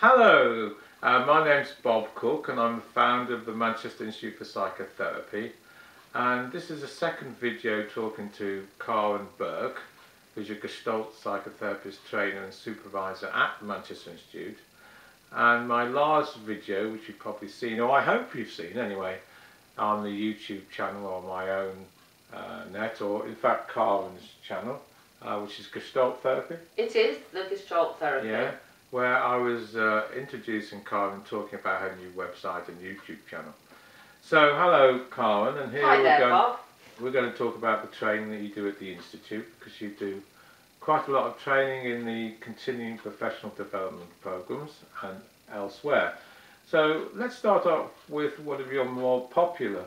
Hello, my name's Bob Cooke and I'm the founder of the Manchester Institute for Psychotherapy, and this is a second video talking to Karen Burke, who's a Gestalt psychotherapist trainer and supervisor at the Manchester Institute. And my last video, which you've probably seen, or I hope you've seen anyway, on the YouTube channel or my own net, or in fact Karen's channel, which is Gestalt Therapy. It is the Gestalt Therapy. Yeah, where I was introducing Karen, talking about her new website and YouTube channel. So hello Karen, and here Hi there, Bob. we're going to talk about the training that you do at the Institute, because you do quite a lot of training in the continuing professional development programs and elsewhere. So let's start off with one of your more popular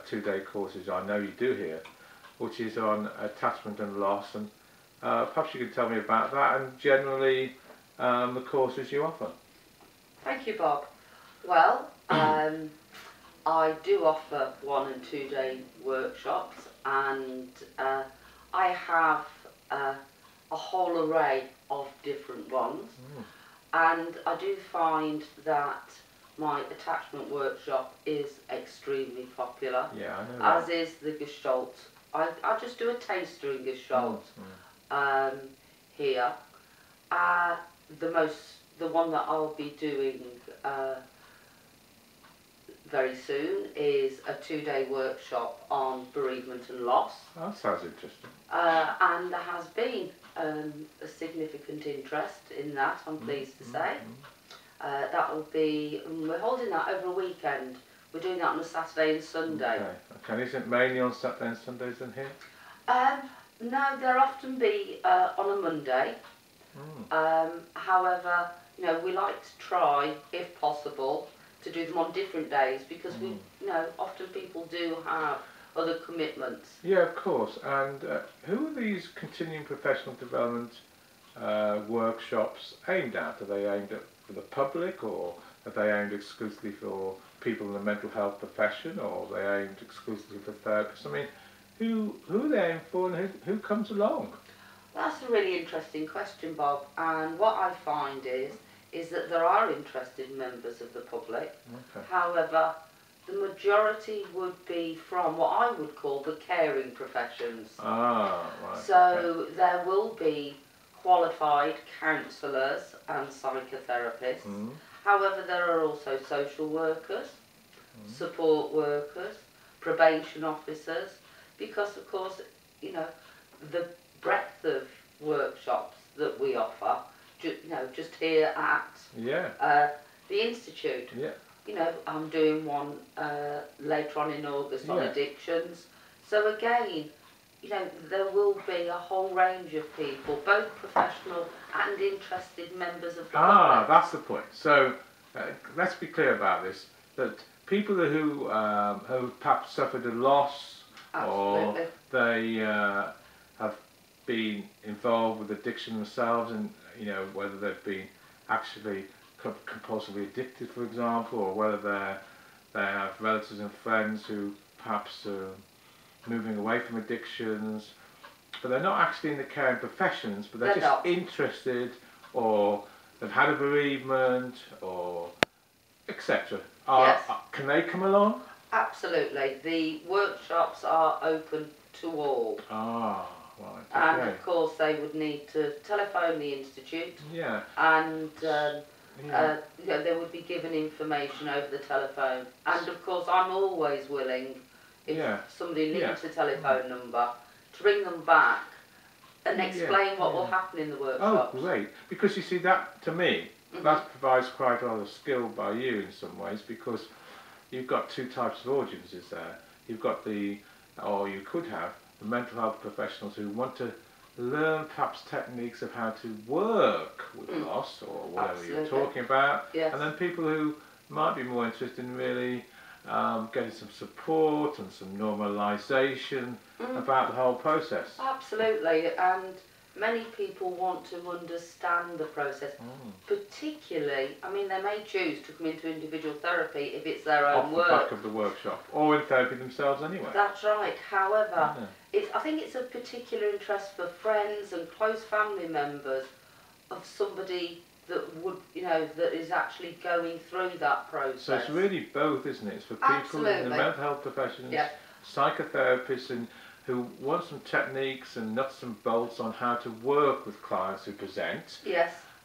two-day courses I know you do here, which is on attachment and loss, and perhaps you could tell me about that and generally the courses you offer. Thank you, Bob. Well, I do offer 1- and 2-day workshops, and I have a whole array of different ones. And I do find that my attachment workshop is extremely popular. Yeah, I know that. As is the Gestalt. I just do a taster in Gestalt here. The one that I'll be doing very soon is a 2-day workshop on bereavement and loss. Oh, that sounds interesting. And there has been a significant interest in that, I'm pleased to say. That will be, we're holding that over a weekend. We're doing that on a Saturday and Sunday. Okay. And is it mainly on Saturday and Sundays then here? No, there'll often be on a Monday. However, you know, we like to try, if possible, to do them on different days, because we, you know, often people do have other commitments. Yeah, of course. And who are these continuing professional development workshops aimed at? Are they aimed at for the public, or are they aimed exclusively for people in the mental health profession, or are they aimed exclusively for therapists? I mean, who are they aimed for, and who comes along? That's a really interesting question, Bob. And what I find is that there are interested members of the public. Okay. However, the majority would be from what I would call the caring professions. Ah, right. So there will be qualified counsellors and psychotherapists. However, there are also social workers, support workers, probation officers, because of course, you know, the breadth of workshops that we offer, you know, just here at the Institute. Yeah. You know, I'm doing one later on in August on addictions. So again, you know, there will be a whole range of people, both professional and interested members of the public. That's the point. So let's be clear about this, that people who perhaps suffered a loss, Absolutely. or they have been involved with addiction themselves, and you know, whether they've been actually compulsively addicted, for example, or whether they have relatives and friends who perhaps are moving away from addictions, but they're not actually in the caring professions, but they're just interested, or they've had a bereavement, or etc. Can they come along? Absolutely. The workshops are open to all. Right. Okay. And of course they would need to telephone the Institute. Yeah. And you know, they would be given information over the telephone. And of course I'm always willing, if somebody needs a telephone number, to ring them back and explain what will happen in the workshops. Oh, great. Because you see, that, to me, that provides quite a lot of skill by you in some ways, because you've got two types of audiences there. You've got or you could have, the mental health professionals who want to learn perhaps techniques of how to work with loss, or whatever you're talking about, and then people who might be more interested in really getting some support and some normalisation about the whole process. Absolutely, and many people want to understand the process, particularly, I mean, they may choose to come into individual therapy if it's their own work. Off the back of the workshop, or in therapy themselves anyway. That's right. However, I think it's a particular interest for friends and close family members of somebody that would, you know, that is actually going through that process. So it's really both, isn't it? It's for people in the mental health professions, psychotherapists, and who want some techniques and nuts and bolts on how to work with clients who present,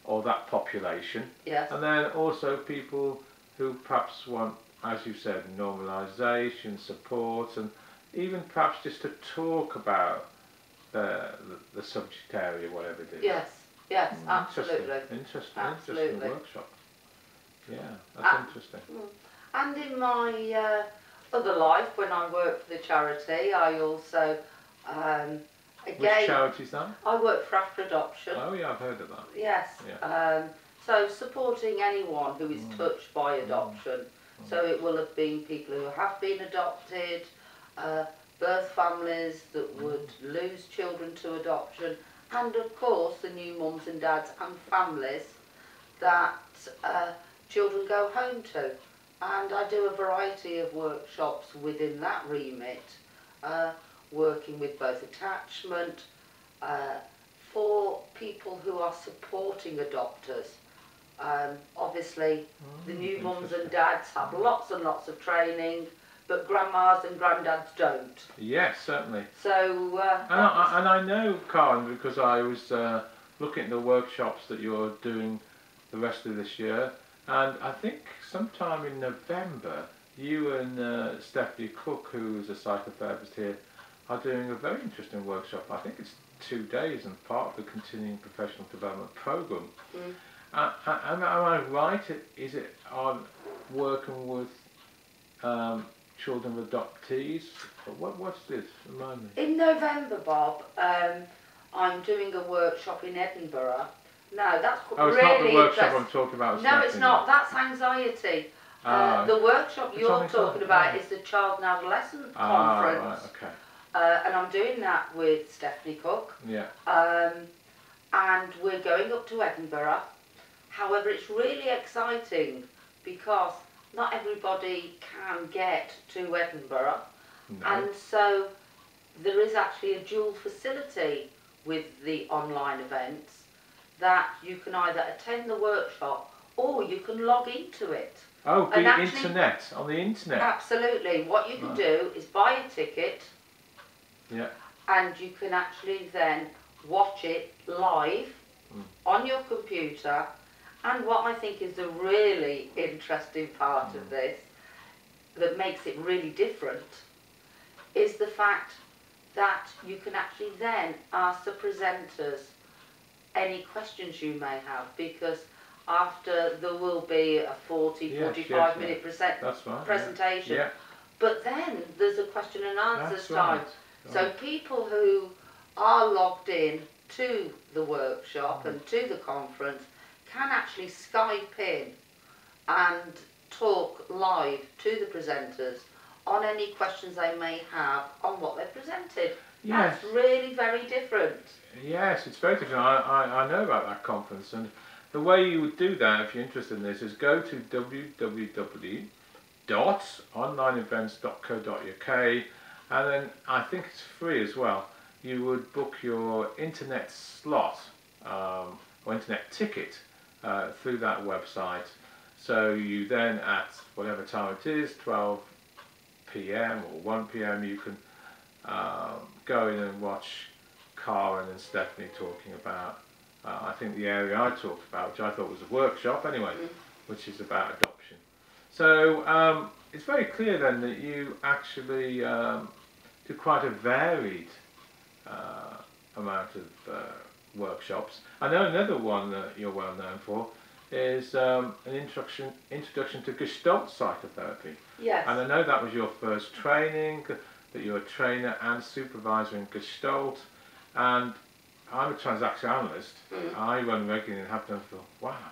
or that population, and then also people who perhaps want, as you said, normalisation, support, and even perhaps just to talk about the subject area, whatever it is. Yes, absolutely. Interesting workshop. Yeah, that's interesting. And in my other life, when I worked for the charity, I also, again... Which charity is that? I work for After Adoption. Oh yeah, I've heard of that. Yes. Yeah. So supporting anyone who is touched by adoption. So it will have been people who have been adopted, birth families that would lose children to adoption, and of course the new mums and dads and families that children go home to. And I do a variety of workshops within that remit, working with both attachment, for people who are supporting adopters. Obviously the new mums and dads have lots and lots of training, but grandmas and granddads don't. Yes, certainly. So and I know, Karen, because I was looking at the workshops that you're doing the rest of this year, and I think sometime in November you and Stephanie Cooke, who is a psychotherapist here, are doing a very interesting workshop. I think it's 2 days and part of the continuing professional development programme. Am I right? Is it on working with children of adoptees? What's this? Remind me. In November, Bob, I'm doing a workshop in Edinburgh. No, that's it's not the workshop I'm talking about. No, it's not. That's anxiety. The workshop you're talking about is the Child and Adolescent Conference. Right, okay. And I'm doing that with Stephanie Cooke. Yeah. And we're going up to Edinburgh. However, it's really exciting because not everybody can get to Edinburgh. No. And so there is actually a dual facility with the online events that you can either attend the workshop or you can log into it. Oh, on the internet? Absolutely. What you can do is buy a ticket. Yeah. And you can actually then watch it live on your computer. And what I think is the really interesting part of this, that makes it really different, is the fact that you can actually then ask the presenters any questions you may have, because after there will be a 45 minute presentation, but then there's a question and answers time. So people who are logged in to the workshop and to the conference can actually Skype in and talk live to the presenters on any questions they may have on what they've presented. Yes. That's really very different. Yes, it's very different. I know about that conference, and the way you would do that, if you're interested in this, is go to www.onlineevents.co.uk, and then I think it's free as well. You would book your internet slot or internet ticket through that website. So you then, at whatever time it is, 12 PM or 1 PM, you can go in and watch Karen and Stephanie talking about, I think the area I talked about, which I thought was a workshop anyway, which is about adoption. So it's very clear then that you actually do quite a varied amount of workshops. I know another one that you're well known for is an introduction to Gestalt psychotherapy. Yes. And I know that was your first training, that you're a trainer and supervisor in Gestalt, and I'm a transaction analyst. I run regularly and have done for, wow,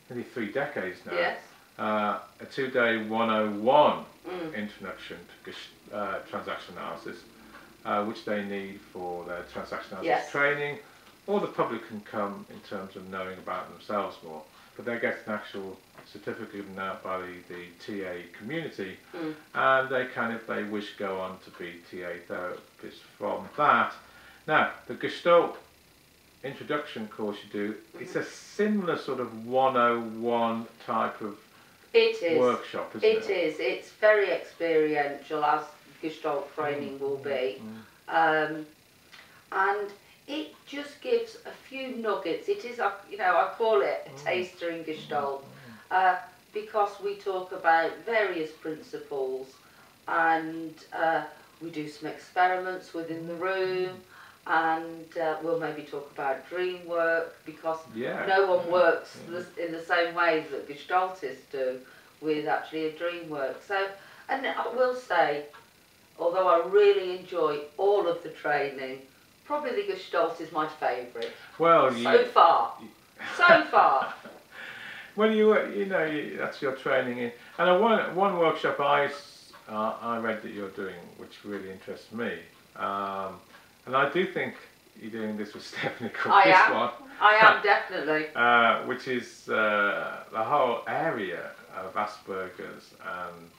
nearly 3 decades now. Yes. A 2-day 101 introduction to transaction analysis, which they need for their transaction analysis training, or the public can come in terms of knowing about themselves more. But they get an actual certificate given out by the TA community, and they can, if they wish, go on to be TA therapists from that. Now, the Gestalt introduction course you do, it's a similar sort of 101 type of workshop, isn't it? It is. It's very experiential, as Gestalt training will be. And it just gives a few nuggets. It is, you know, I call it a taster in Gestalt, because we talk about various principles, and we do some experiments within the room, and we'll maybe talk about dream work, because no one works in the same ways that Gestaltists do with actually a dream work. So, and I will say, although I really enjoy all of the training, probably the Gestalt is my favourite. Well, so far. Well, you know, that's your training in. And one workshop I read that you're doing, which really interests me, and I do think you're doing this with Stephanie Cook. I am definitely. Which is the whole area of Asperger's and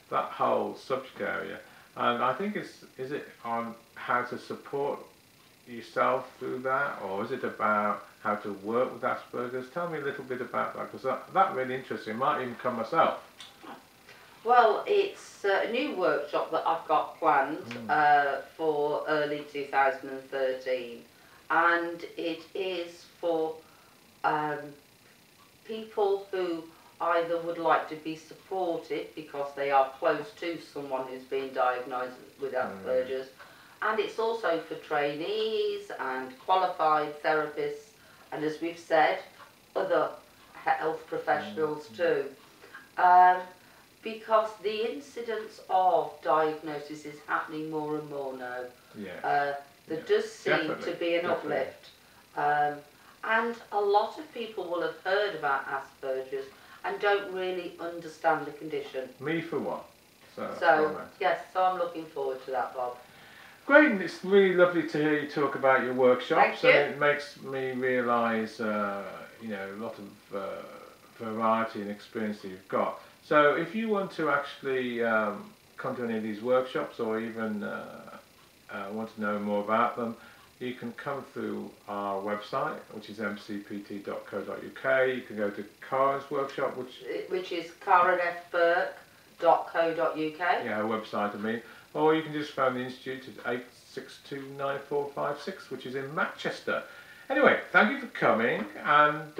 that whole subject area. And I think is it on how to support yourself through that, or is it about how to work with Asperger's? Tell me a little bit about that, because that really interests me. I might even come myself. Well, it's a new workshop that I've got planned for early 2013, and it is for people who either would like to be supported because they are close to someone who's been diagnosed with Asperger's, and it's also for trainees and qualified therapists, and as we've said, other health professionals too. Because the incidence of diagnosis is happening more and more now. There does seem to be an uplift. And a lot of people will have heard about Asperger's and don't really understand the condition. Me for one. So yes, so I'm looking forward to that, Bob. Great, and it's really lovely to hear you talk about your workshops. Thank you. And it makes me realise, you know, a lot of variety and experience that you've got. So if you want to actually come to any of these workshops, or even want to know more about them, you can come through our website, which is mcpt.co.uk. You can go to Karen's workshop, which is karenfburke.co.uk. Yeah, her website, I mean. Or you can just phone the Institute at 8629456, which is in Manchester. Anyway, thank you for coming, and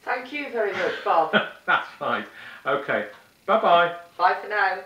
thank you very much, Bob. that's right. Okay, bye-bye. Bye for now.